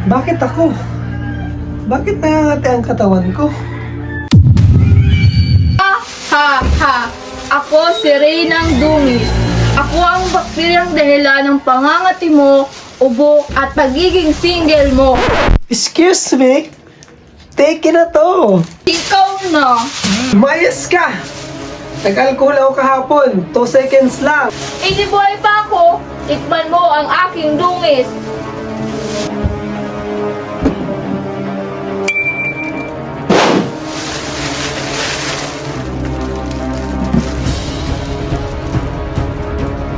Bakit ako? Bakit nangangati ang katawan ko? Ha ha! Ako si Reynang Dungis. Ako ang bakteryang dahilan ng pangangati mo, ubo at pagiging single mo. Excuse me? Take na to. Ikaw na! Mayas ka! Nag-alcohol ako kahapon. 2 seconds lang. Eh di buhay pa ako! Tikman mo ang aking dungis!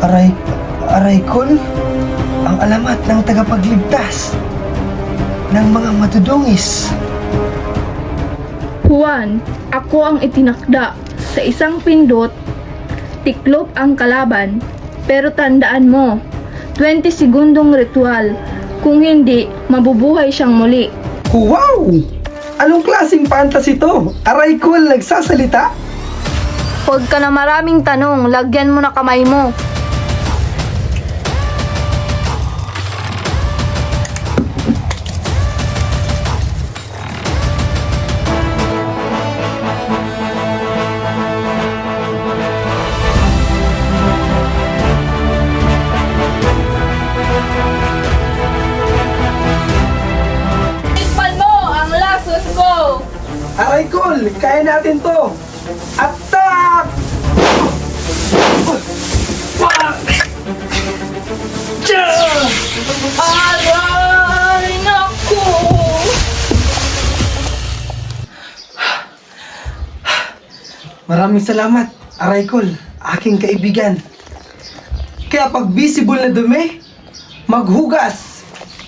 Aray, ang alamat ng tagapagligtas ng mga matudungis. Juan, ako ang itinakda. Sa isang pindot, tiklop ang kalaban. Pero tandaan mo, 20 segundong ritual. Kung hindi, mabubuhay siyang muli. Wow! Anong klaseng fantasy to? Aray ko, nagsasalita? Huwag ka na maraming tanong, lagyan mo na kamay mo. Tikman mo ang lasos ko! Aray ko, kaya natin to! Attack! Aray naku! Maraming salamat, Araykol, aking kaibigan. Kaya pag visible na dumi, maghugas.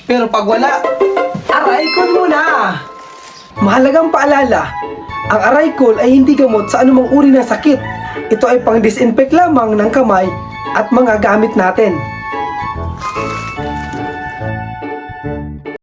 Pero pag wala, Araykol muna! Mahalagang paalala, ang Araykol ay hindi gamot sa anumang uri ng sakit. Ito ay pang-disinfect lamang ng kamay at mga gamit natin.